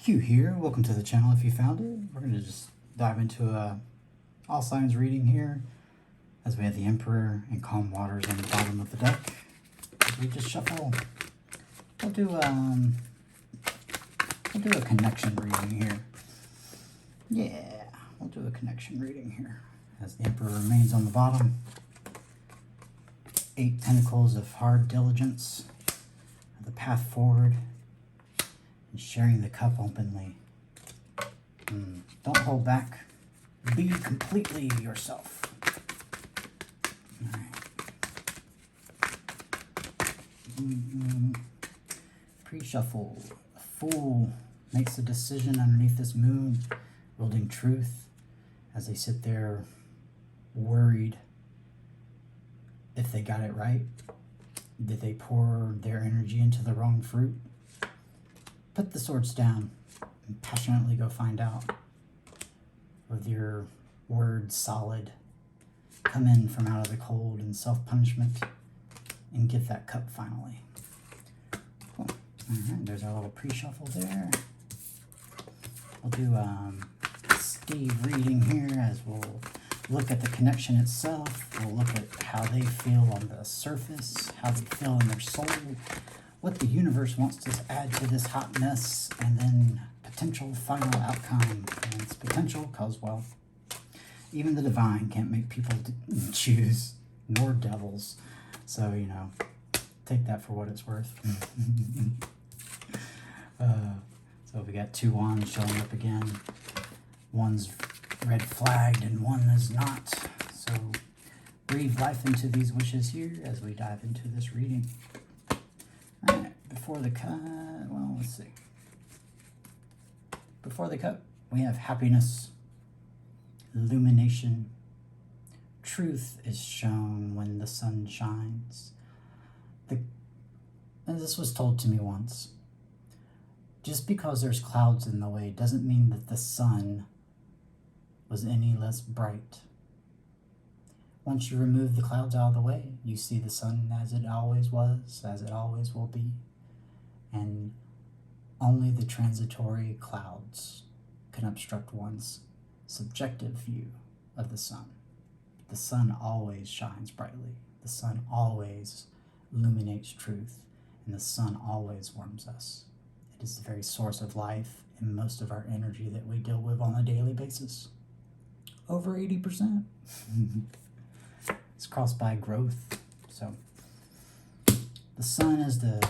Q here. Welcome to the channel if you found it. We're going to just dive into a all signs reading here as we have the Emperor and Calm Waters on the bottom of the deck. As we just shuffle. We'll do a connection reading here. Yeah, we'll do a connection reading here as the Emperor remains on the bottom. 8 Pentacles of hard diligence, the path forward, and sharing the cup openly. Don't hold back. Be completely yourself. All right. Pre-shuffle. A fool makes a decision underneath this moon, building truth as they sit there worried if they got it right. Did they pour their energy into the wrong fruit? Put the swords down and passionately go find out. With your words solid, come in from out of the cold and self-punishment and get that cup finally. Cool. Alright, there's our little pre-shuffle there. We'll do Steve reading here as we'll look at the connection itself. We'll look at how they feel on the surface, how they feel in their soul, what the universe wants to add to this hot mess, and then potential final outcome. And it's potential because, well, even the divine can't make people choose, nor devils. So, you know, take that for what it's worth. So we got 2 wands showing up again. One's red flagged and one is not. So breathe life into these wishes here as we dive into this reading. Alright, before the cut, well, let's see. Before the cut, we have happiness, illumination. Truth is shown when the sun shines. And this was told to me once. Just because there's clouds in the way doesn't mean that the sun was any less bright. Once you remove the clouds out of the way, you see the sun as it always was, as it always will be. And only the transitory clouds can obstruct one's subjective view of the sun. The sun always shines brightly. The sun always illuminates truth. And the sun always warms us. It is the very source of life and most of our energy that we deal with on a daily basis. Over 80%. It's crossed by growth. So the sun is the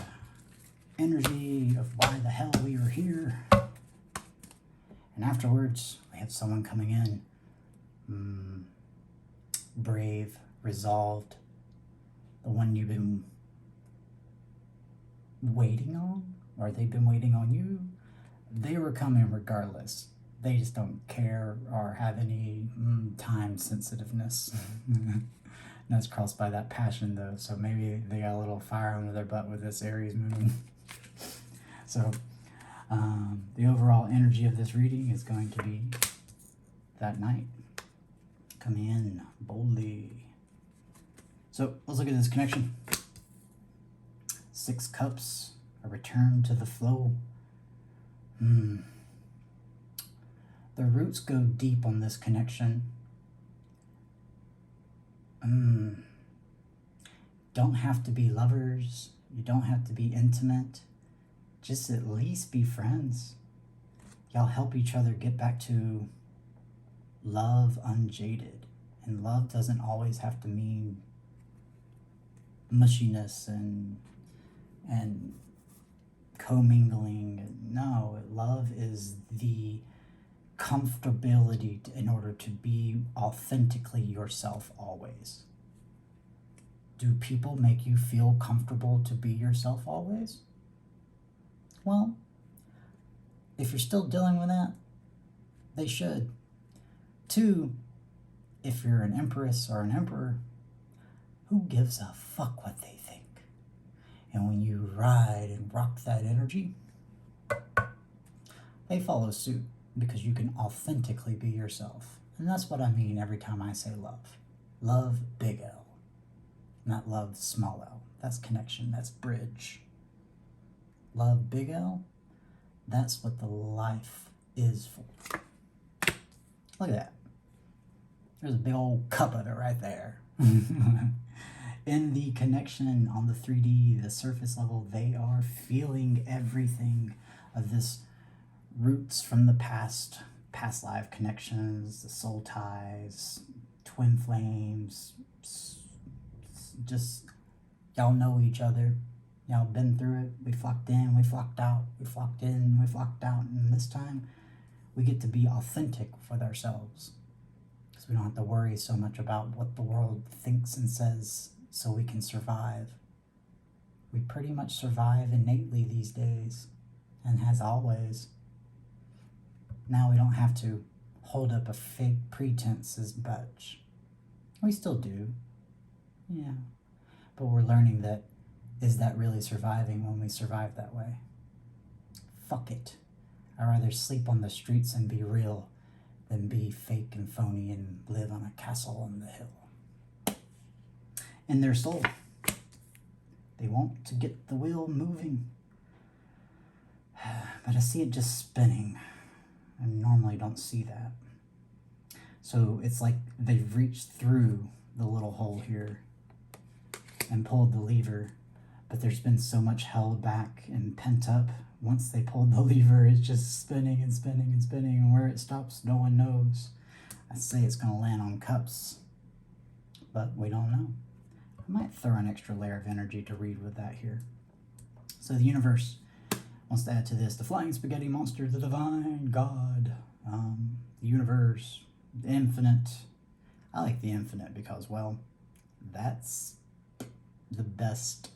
energy of why the hell we are here. And afterwards, we have someone coming in. Brave, resolved. The one you've been waiting on, or they've been waiting on you. They were coming regardless. They just don't care or have any time sensitiveness. And that's crossed by that passion though. So maybe they got a little fire under their butt with this Aries moon. So the overall energy of this reading is going to be that night. Coming in boldly. So let's look at this connection. 6 cups, a return to the flow. The roots go deep on this connection. Don't have to be lovers. You don't have to be intimate. Just at least be friends. Y'all help each other get back to love unjaded. And love doesn't always have to mean mushiness and commingling. No, love is the comfortability in order to be authentically yourself always. Do people make you feel comfortable to be yourself always? Well, if you're still dealing with that, they should. 2, if you're an empress or an emperor, who gives a fuck what they think? And when you ride and rock that energy, they follow suit because you can authentically be yourself. And that's what I mean every time I say love. Love, big L. Not love, small L. That's connection. That's bridge. Love, big L. That's what the life is for. Look at that. There's a big old cup of it right there. In the connection on the 3D, the surface level, they are feeling everything of this roots from the past life connections, the soul ties, twin flames, just y'all know each other. Y'all been through it. We flocked in, we flocked out, we flocked in, we flocked out, and this time we get to be authentic with ourselves. Because we don't have to worry so much about what the world thinks and says so we can survive. We pretty much survive innately these days, and has always. Now we don't have to hold up a fake pretense as much. We still do. Yeah. But we're learning that, is that really surviving when we survive that way? Fuck it. I'd rather sleep on the streets and be real than be fake and phony and live on a castle on the hill. In their soul, they want to get the wheel moving. But I see it just spinning. I normally don't see that. So it's like they've reached through the little hole here and pulled the lever, but there's been so much held back and pent up. Once they pulled the lever, it's just spinning and spinning and spinning, and where it stops, no one knows. I say it's going to land on cups, but we don't know. I might throw an extra layer of energy to read with that here. So the universe wants to add to this: the flying spaghetti monster, the divine God, the universe, the infinite. I like the infinite because, well, that's the best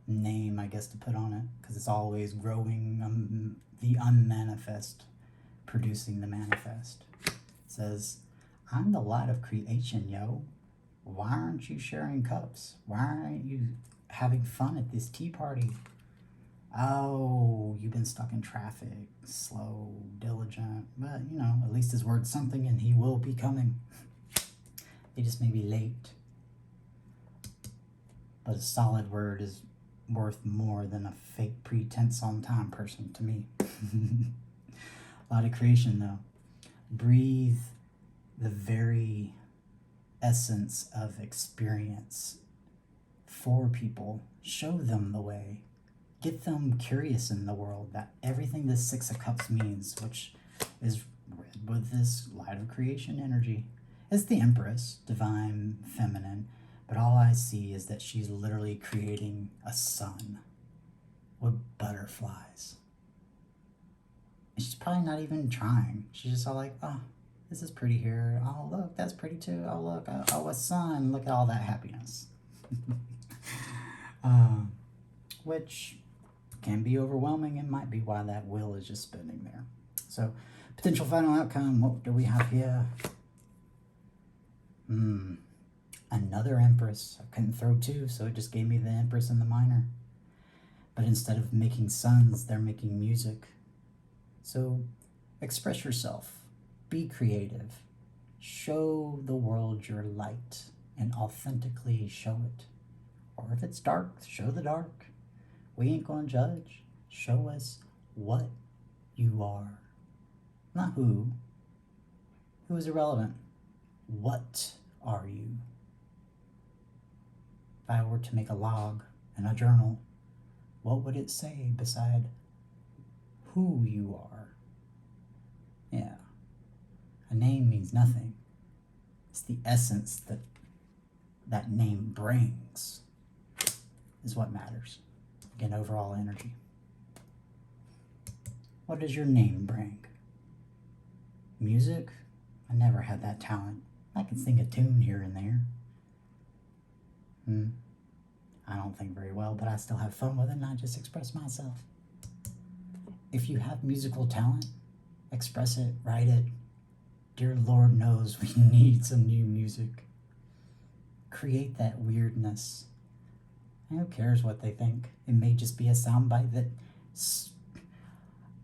name, I guess, to put on it, because it's always growing, the unmanifest producing the manifest. It says, I'm the light of creation, yo. Why aren't you sharing cups? Why aren't you having fun at this tea party? Oh, you've been stuck in traffic, slow, diligent, but, you know, at least his word's something, and he will be coming. He just may be late. But a solid word is worth more than a fake pretense on time person to me. A lot of creation, though. Breathe the very essence of experience for people. Show them the way. Get them curious in the world, that everything this Six of Cups means, which is read with this light of creation energy. It's the Empress, divine, feminine, but all I see is that she's literally creating a sun with butterflies. And she's probably not even trying. She's just all like, oh, this is pretty here. Oh, look, that's pretty too. Oh, look, oh, a sun. Look at all that happiness. Which can be overwhelming and might be why that wheel is just spinning there. So, potential final outcome, what do we have here? Another Empress. I couldn't throw two, so it just gave me the Empress and the Minor. But instead of making suns, they're making music. So, express yourself. Be creative. Show the world your light and authentically show it. Or if it's dark, show the dark. We ain't gonna judge. Show us what you are. Not who. Who is irrelevant. What are you? If I were to make a log in a journal, what would it say beside who you are? Yeah. A name means nothing. It's the essence that that name brings is what matters. Again, overall energy. What does your name bring? Music? I never had that talent. I can sing a tune here and there. I don't think very well, but I still have fun with it, and I just express myself. If you have musical talent, express it, write it. Dear Lord knows we need some new music. Create that weirdness. And who cares what they think? It may just be a soundbite that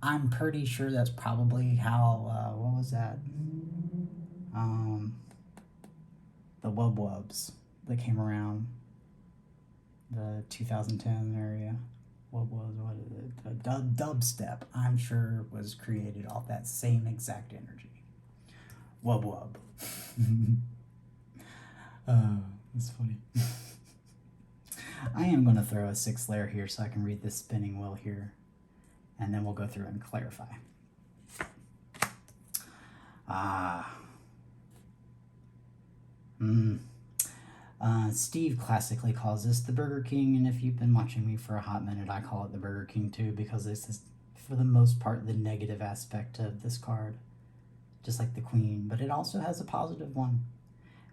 I'm pretty sure that's probably how, what was that? The Wub Wubs that came around the 2010 area. what is it? Dubstep, I'm sure, was created off that same exact energy. Wub wub. That's funny. I am going to throw a 6th layer here so I can read this spinning wheel here, and then we'll go through and clarify. Steve classically calls this the Burger King, and if you've been watching me for a hot minute, I call it the Burger King too, because this is, for the most part, the negative aspect of this card, just like the Queen, but it also has a positive one.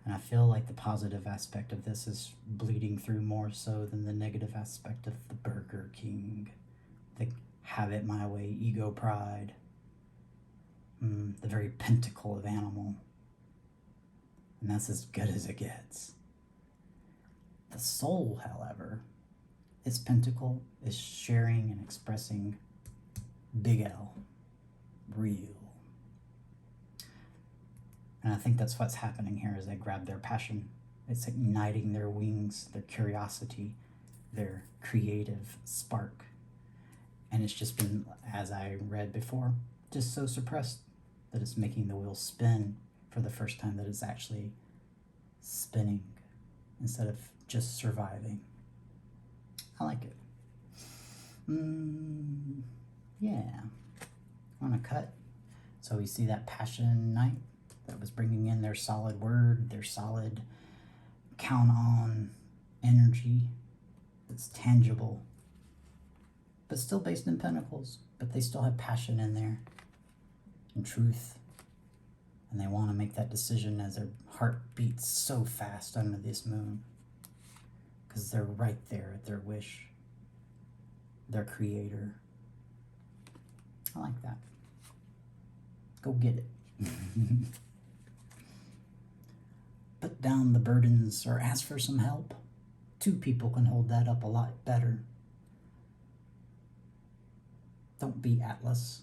And I feel like the positive aspect of this is bleeding through more so than the negative aspect of the Burger King. The have it my way, ego, pride. The very pentacle of animal. And that's as good as it gets. The soul, however, its pentacle is sharing and expressing big L, real. And I think that's what's happening here as they grab their passion. It's igniting their wings, their curiosity, their creative spark. And it's just been, as I read before, just so suppressed that it's making the wheel spin for the first time, that it's actually spinning instead of just surviving. I like it. Yeah. On a cut. So we see that passion night that was bringing in their solid word, their solid count on energy that's tangible, but still based in pentacles, but they still have passion in there and truth, and they want to make that decision as their heart beats so fast under this moon, because they're right there at their wish, their creator. I like that. Go get it. Put down the burdens or ask for some help. 2 people can hold that up a lot better. Don't be Atlas.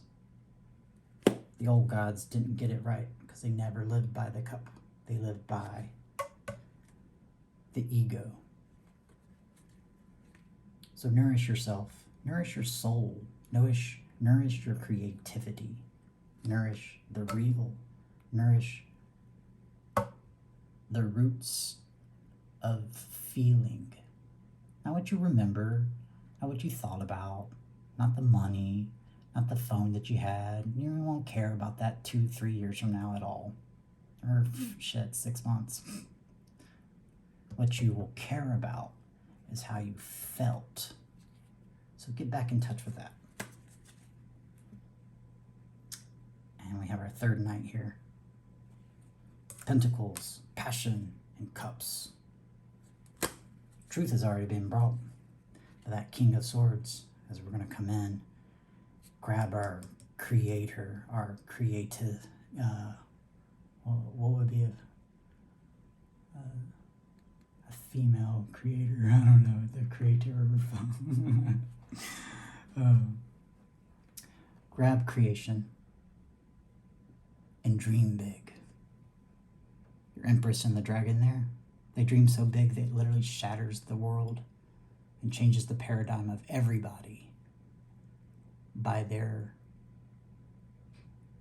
The old gods didn't get it right because they never lived by the cup. They lived by the ego. So nourish yourself. Nourish your soul. Nourish your creativity. Nourish the real. Nourish the roots of feeling. Not what you remember, not what you thought about, not the money, not the phone that you had. You won't care about that 2-3 years from now at all. Or shit, 6 months. What you will care about is how you felt. So get back in touch with that. And we have our 3rd night here. Pentacles, passion, and cups. Truth has already been brought by that King of Swords, as we're going to come in, grab our creator, our creative, what would be a female creator? I don't know, the creator. Grab creation and dream big. Your Empress and the Dragon there, they dream so big that it literally shatters the world and changes the paradigm of everybody by their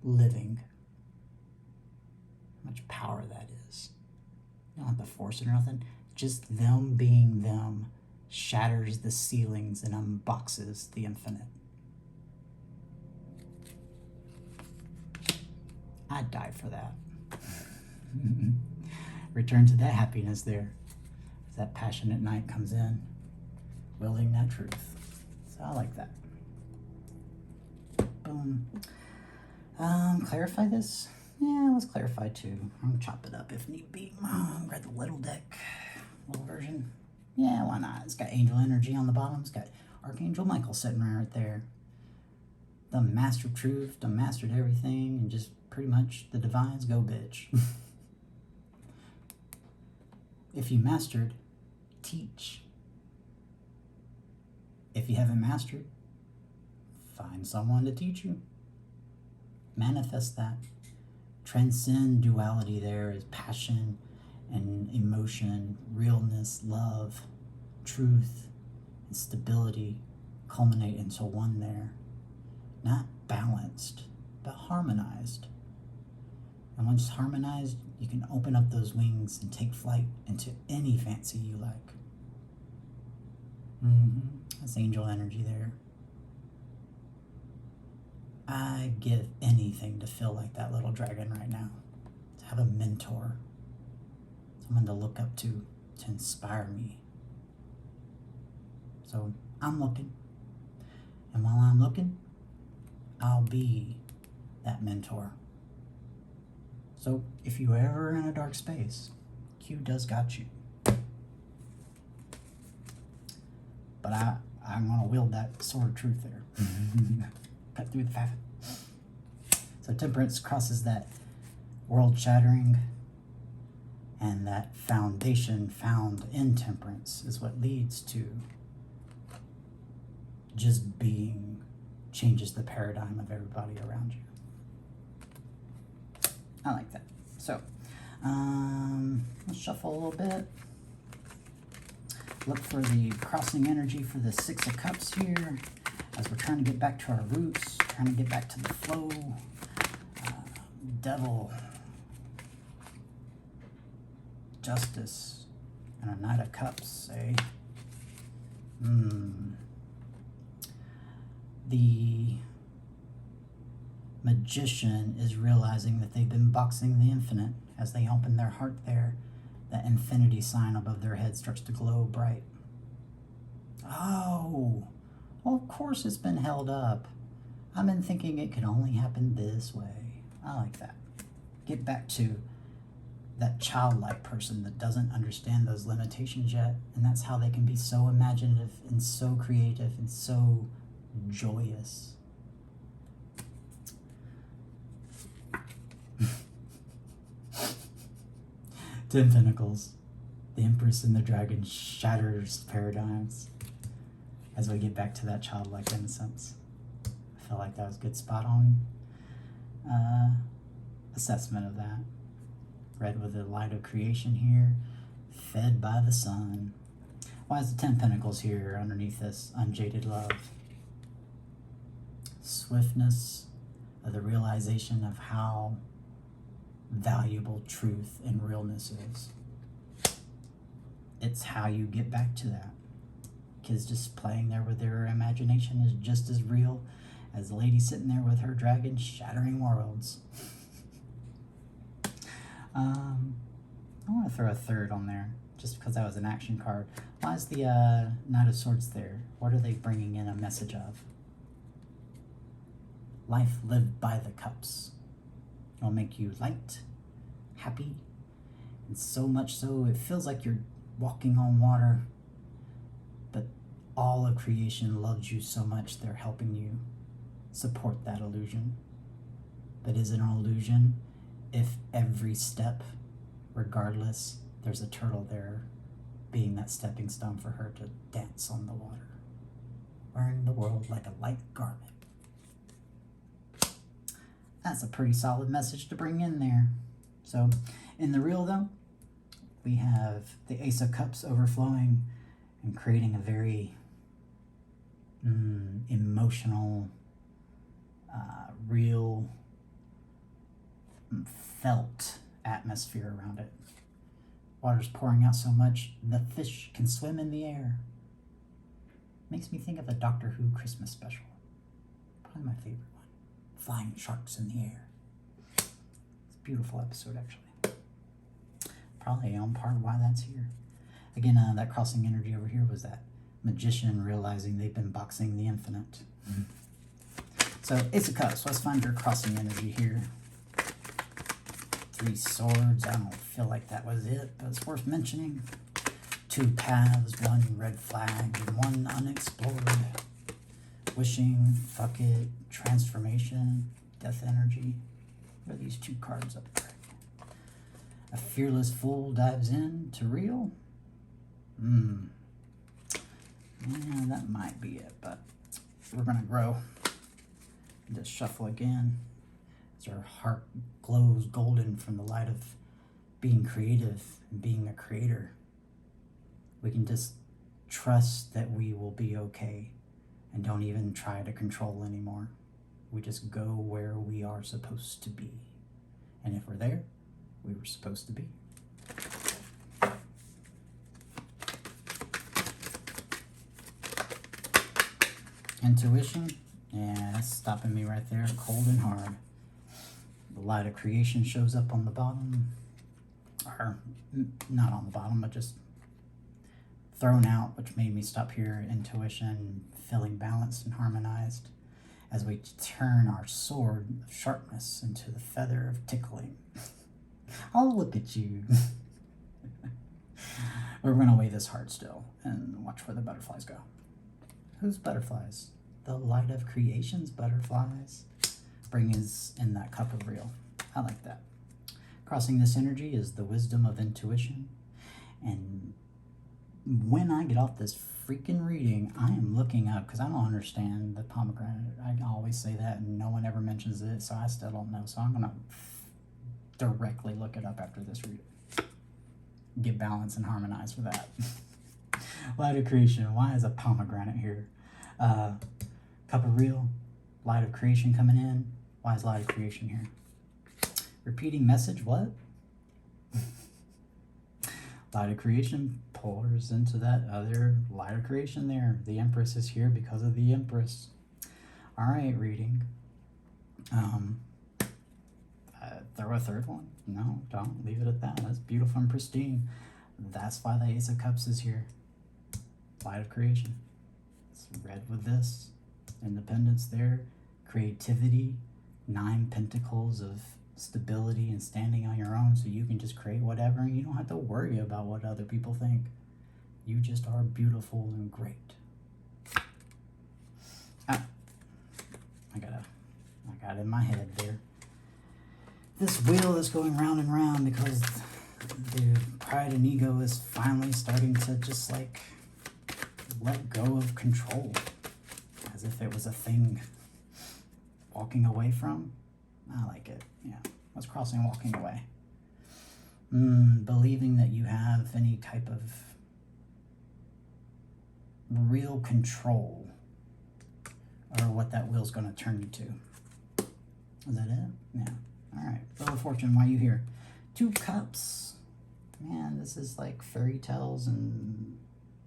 living. How much power that is. You don't have to force it or nothing. Just them being them shatters the ceilings and unboxes the infinite. I'd die for that. Return to that happiness there as that passionate night comes in, wielding that truth. So I like that. Boom. Clarify this? Yeah, let's clarify too. I'm gonna chop it up if need be. Grab the little deck, little version. Yeah, why not? It's got angel energy on the bottom. It's got Archangel Michael sitting right there. The master truth, the mastered everything, and just pretty much the divines go bitch. If you mastered, teach. If you haven't mastered, find someone to teach you. Manifest that. Transcend duality there is passion and emotion, realness, love, truth, and stability, culminate into one there. Not balanced, but harmonized. And once harmonized, you can open up those wings and take flight into any fancy you like. That's angel energy there. I'd give anything to feel like that little dragon right now. To have a mentor. Someone to look up to inspire me. So I'm looking. And while I'm looking, I'll be that mentor. So if you're ever in a dark space, Q does got you. But I'm going to wield that sword of truth there. Cut through the faffin. So temperance crosses that world shattering, and that foundation found in temperance is what leads to just being, changes the paradigm of everybody around you. I like that. So, let's shuffle a little bit. Look for the crossing energy for the Six of Cups here, as we're trying to get back to our roots, trying to get back to the flow. Devil, Justice, and a Knight of Cups, eh? The Magician is realizing that they've been boxing the infinite. As they open their heart there, that infinity sign above their head starts to glow bright. Oh, well, of course it's been held up. I've been thinking it could only happen this way. I like that. Get back to that childlike person that doesn't understand those limitations yet, and that's how they can be so imaginative and so creative and so joyous. Ten Pentacles. The Empress and the Dragon shatters paradigms as we get back to that childlike innocence. I feel like that was a good spot on assessment of that. Red with the light of creation here, fed by the sun. Why is the Ten Pentacles here underneath this unjaded love? Swiftness of the realization of how valuable truth and realness is. It's how you get back to that. Kids just playing there with their imagination is just as real as the lady sitting there with her dragon shattering worlds. I want to throw a third on there just because that was an action card. Why is the Knight of Swords there? What are they bringing in a message of? Life lived by the cups. It will make you light, happy, and so much so it feels like you're walking on water, but all of creation loves you so much they're helping you support that illusion. But is it an illusion if every step, regardless, there's a turtle there being that stepping stone for her to dance on the water, wearing the world like a light garment? That's a pretty solid message to bring in there. So in the real though, we have the Ace of Cups overflowing and creating a very emotional, real, felt atmosphere around it. Water's pouring out so much, the fish can swim in the air. Makes me think of a Doctor Who Christmas special. Probably my favorite one. Flying sharks in the air. It's a beautiful episode, actually. Probably on part why that's here. Again, that crossing energy over here was that magician realizing they've been boxing the infinite. So, Ace of Cups. Let's find your crossing energy here. Three Swords. I don't feel like that was it, but it's worth mentioning. Two paths, one red flag, and one unexplored. Wishing, fuck it, transformation, death energy. What are these two cards up there? A fearless fool dives in to real. Yeah, that might be it, but we're gonna grow. Just shuffle again. As our heart glows golden from the light of being creative and being a creator. We can just trust that we will be okay and don't even try to control anymore. We just go where we are supposed to be. And if we're there, we were supposed to be. Intuition, yeah, that's stopping me right there, cold and hard. The light of creation shows up on the bottom, or not on the bottom, but just thrown out, which made me stop here. Intuition, feeling balanced and harmonized as we turn our sword of sharpness into the feather of tickling. Oh, look at you. We're going to weigh this hard still and watch where the butterflies go. Whose butterflies? The light of creation's butterflies. Bring is in that cup of real. I like that. Crossing this energy is the wisdom of intuition. And when I get off this freaking reading, I am looking up, because I don't understand the pomegranate. I always say that and no one ever mentions it, so I still don't know. So I'm going to directly look it up after this reading. Get balanced and harmonized with that. Light of creation. Why is a pomegranate here? Cup of real. Light of creation coming in. Why is light of creation here? Repeating message. What? Light of creation pours into that other light of creation there. The Empress is here because of the Empress. All right, reading. Throw a third one? No, don't. Leave it at that. That's beautiful and pristine. That's why the Ace of Cups is here. Light of creation. It's red with this. Independence there. Creativity. 9 pentacles of stability and standing on your own, so you can just create whatever and you don't have to worry about what other people think. You just are beautiful and great. I got it in my head there. This wheel is going round and round because the pride and ego is finally starting to just like let go of control, as if it was a thing walking away from. I like it. Yeah. What's crossing walking away? Believing that you have any type of real control or what that wheel's going to turn you to. Is that it? Yeah. All right. Wheel of Fortune, why are you here? 2 cups. Man, this is like fairy tales and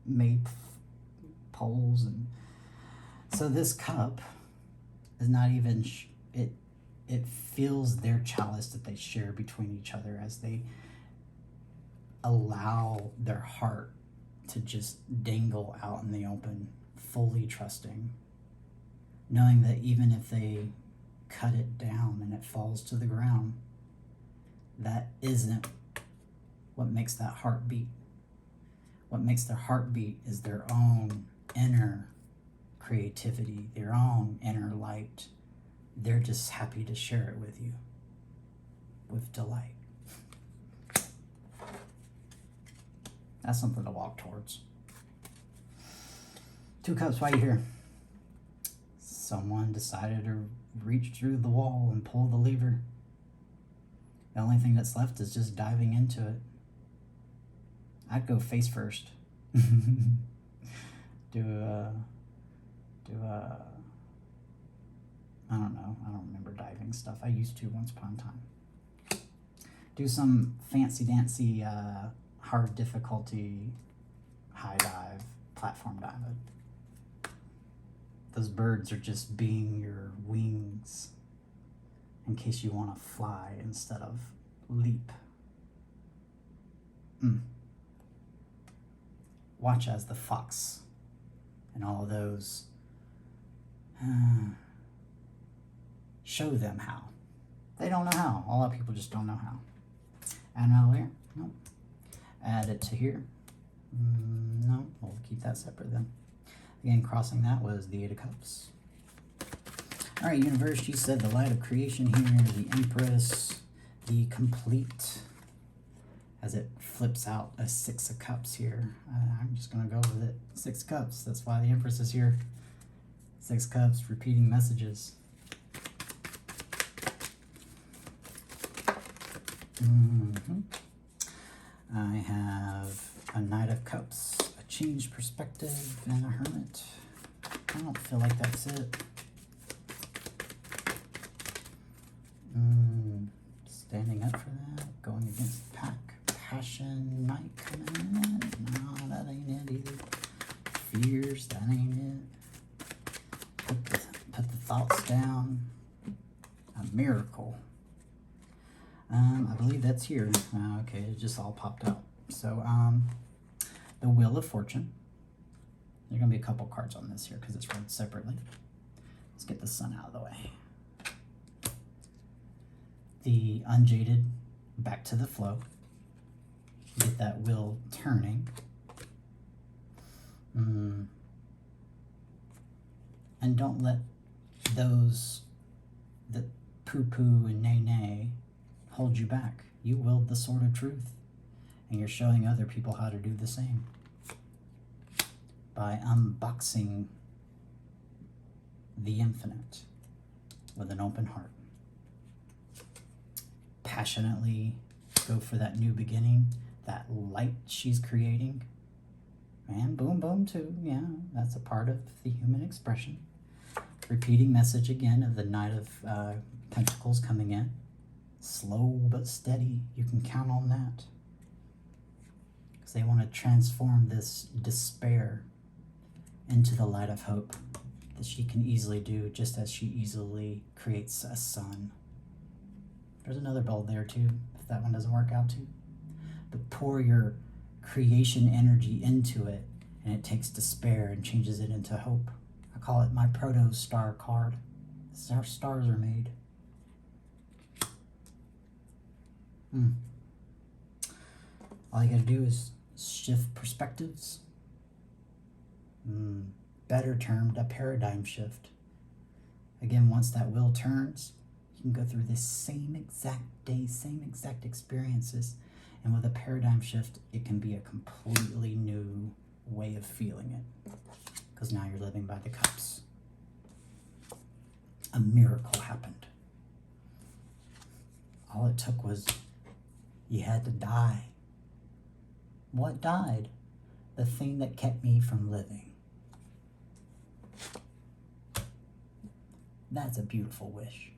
maypoles. And so this cup is not even... It feels their chalice that they share between each other as they allow their heart to just dangle out in the open, fully trusting, knowing that even if they cut it down and it falls to the ground, that isn't what makes that heart beat. What makes their heart beat is their own inner creativity, their own inner light. They're just happy to share it with you with delight. That's something to walk towards. 2 cups, why are you here? Someone decided to reach through the wall and pull the lever. The only thing that's left is just diving into it. I'd go face first. I don't know. I don't remember diving stuff. I used to once upon a time. Do some fancy-dancy, hard difficulty, high dive, platform dive. Those birds are just being your wings in case you want to fly instead of leap. Watch as the fox and all those... show them how. They don't know how. A lot of people just don't know how. Add another layer? Nope. Add it to here? No. We'll keep that separate then. Again, crossing that was the 8 of Cups. All right, universe, you said the light of creation here, the Empress, the complete, as it flips out a 6 of Cups here. I'm just going to go with it. 6 cups. That's why the Empress is here. 6 cups, repeating messages. I have a Knight of Cups, a changed perspective, and a Hermit. I don't feel like that's it. Standing up for that, going against the pack. Passion might come in. No, that ain't it either. Fears, that ain't it. Put the thoughts down. A miracle. I believe that's here. Okay, it just all popped out. So, the Wheel of Fortune. There's going to be a couple cards on this here because it's read separately. Let's get the sun out of the way. The Unjaded, back to the flow. Get that wheel turning. And don't let those that poo-poo and nay-nay hold you back. You wield the sword of truth, and you're showing other people how to do the same by unboxing the infinite with an open heart. Passionately go for that new beginning, that light she's creating. And boom, boom, too. Yeah, that's a part of the human expression. Repeating message again of the Knight of Pentacles coming in. Slow but steady. You can count on that. Because they want to transform this despair into the light of hope that she can easily do, just as she easily creates a sun. There's another bulb there too, if that one doesn't work out too. But pour your creation energy into it, and it takes despair and changes it into hope. I call it my proto-star card. This is how stars are made. All you gotta do is shift perspectives. Better termed a paradigm shift. Again, once that wheel turns, you can go through the same exact day, same exact experiences. And with a paradigm shift, it can be a completely new way of feeling it. Because now you're living by the cups. A miracle happened. All it took was you had to die. What died? The thing that kept me from living. That's a beautiful wish.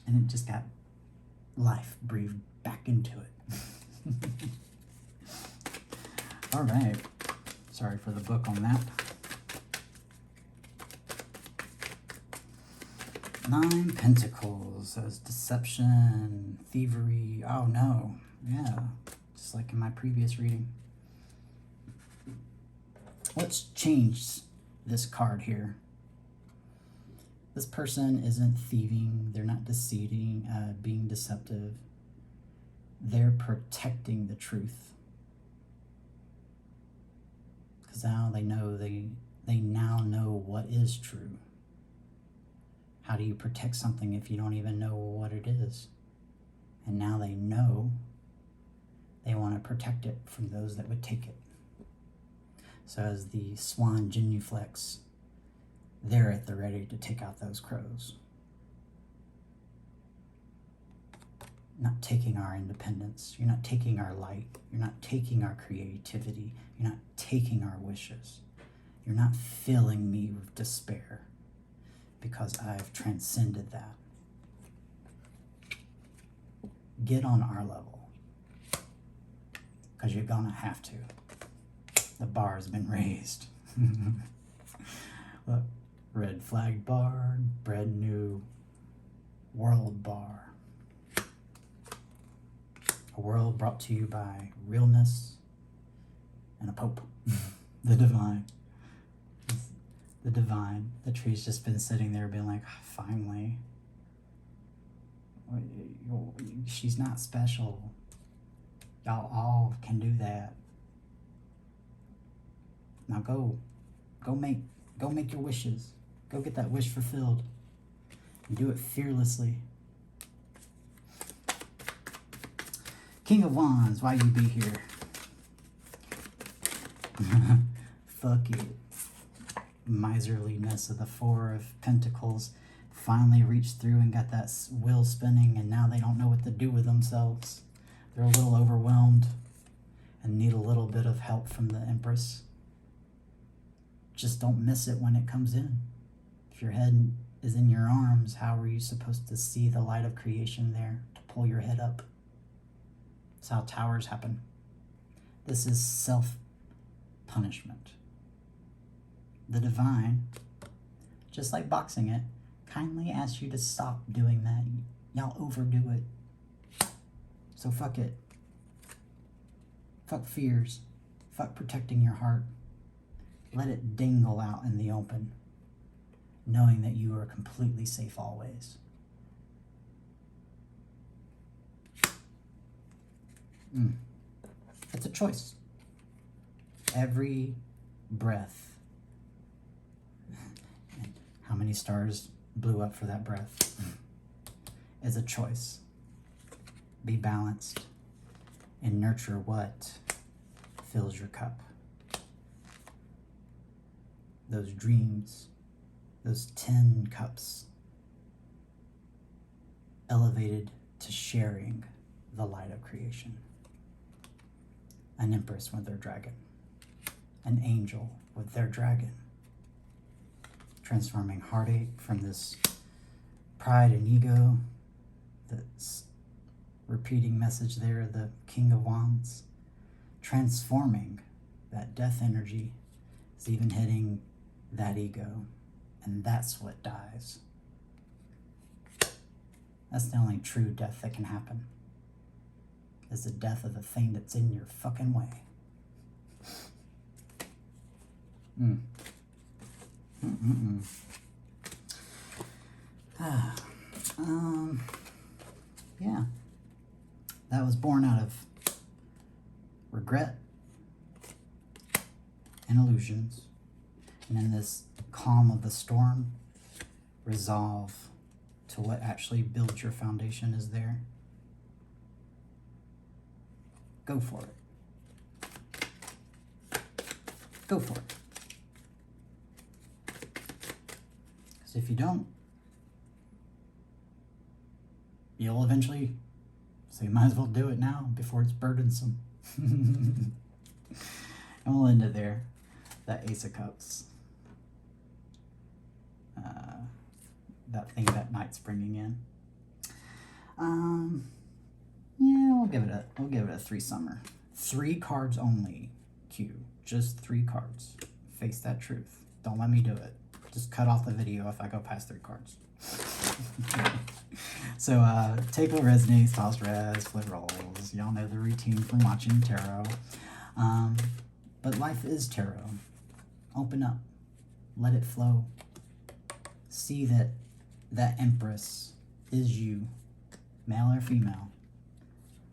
And it just got life breathed back into it. All right. Sorry for the book on that. 9 Pentacles. That was deception, thievery. Oh no. Yeah. Just like in my previous reading. Let's change this card here. This person isn't thieving. They're not deceiving, being deceptive. They're protecting the truth. Because now they know, they now know what is true. How do you protect something if you don't even know what it is? And now they know they want to protect it from those that would take it. So as the swan genuflex, they're at the ready to take out those crows. Not taking our independence. You're not taking our light. You're not taking our creativity. You're not taking our wishes. You're not filling me with despair, because I've transcended that. Get on our level, because you're gonna have to. The bar has been raised. Look, red flag bar, brand new world bar. A world brought to you by realness and a pope. The divine. The divine. The tree's just been sitting there being like, finally. She's not special. Y'all all can do that. Now go make your wishes. Go get that wish fulfilled. And do it fearlessly. King of Wands, why you be here? Fuck it. Miserliness of the Four of Pentacles finally reached through and got that wheel spinning, and now they don't know what to do with themselves. They're a little overwhelmed and need a little bit of help from the Empress. Just don't miss it when it comes in. If your head is in your arms, how are you supposed to see the light of creation there to pull your head up? That's how towers happen. This is self-punishment. The divine, just like boxing it, kindly asks you to stop doing that. Y'all overdo it. So fuck it. Fuck fears. Fuck protecting your heart. Let it dingle out in the open, knowing that you are completely safe always. It's a choice. Every breath. And how many stars blew up for that breath? Is a choice. Be balanced and nurture what fills your cup. Those dreams, those 10 cups, elevated to sharing the light of creation. An empress with their dragon, an angel with their dragon, transforming heartache from this pride and ego, this repeating message there, the King of Wands, transforming that death energy is even hitting that ego, and that's what dies. That's the only true death that can happen, is the death of the thing that's in your fucking way. Yeah, that was born out of regret and illusions, and in this calm of the storm, resolve to what actually builds your foundation is there. Go for it. Go for it. Because if you don't, you'll eventually, so you might as well do it now before it's burdensome. And we'll end it there. That Ace of Cups. That thing that Knight's bringing in. Yeah, we'll give it a 3 summer. 3 cards only, Q. Just 3 cards. Face that truth. Don't let me do it. Just cut off the video if I go past 3 cards. So, take what resonates, toss res, flip rolls. Y'all know the routine from watching tarot. But life is tarot. Open up. Let it flow. See that that Empress is you, male or female,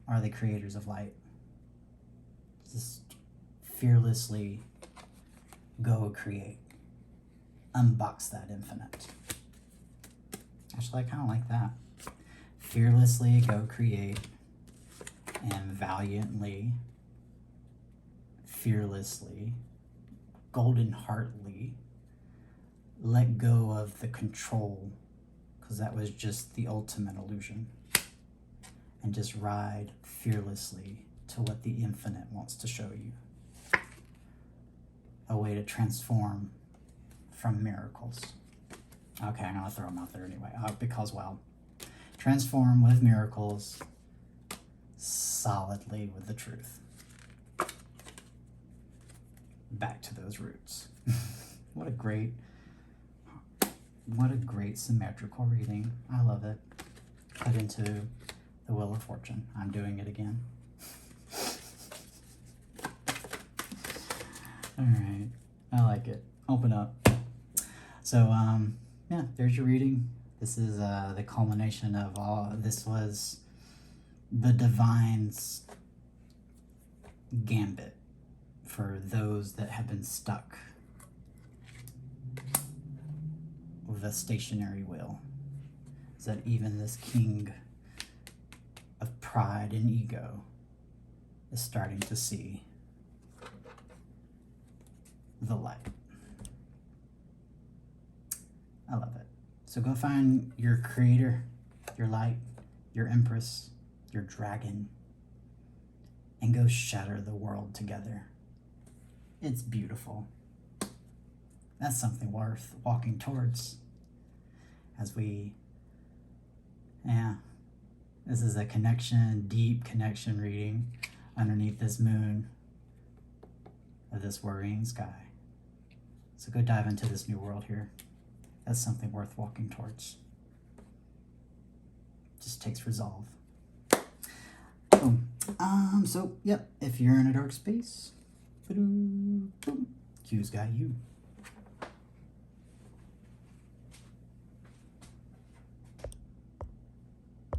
are the creators of light. Just fearlessly go create. Unbox that infinite. Actually, I kind of like that. Fearlessly go create and valiantly, fearlessly, golden heartly let go of the control, because that was just the ultimate illusion, and just ride fearlessly to what the infinite wants to show you. A way to transform from miracles. Okay, I'm gonna throw them out there anyway, because, well, transform with miracles, solidly with the truth. Back to those roots. What a great symmetrical reading. I love it. Cut into the Wheel of Fortune. I'm doing it again. All right, I like it. Open up. So, yeah, there's your reading. This is the culmination of all. This was the Divine's gambit for those that have been stuck with a stationary wheel. Is that even this king of pride and ego is starting to see the light. I love it. So go find your creator, your light, your empress, your dragon, and go shatter the world together. It's beautiful. That's something worth walking towards. As we, yeah, this is a connection, deep connection reading underneath this moon of this worrying sky. So go dive into this new world here. That's something worth walking towards. Just takes resolve. Boom. So, yep, if you're in a dark space, boom, Q's got you.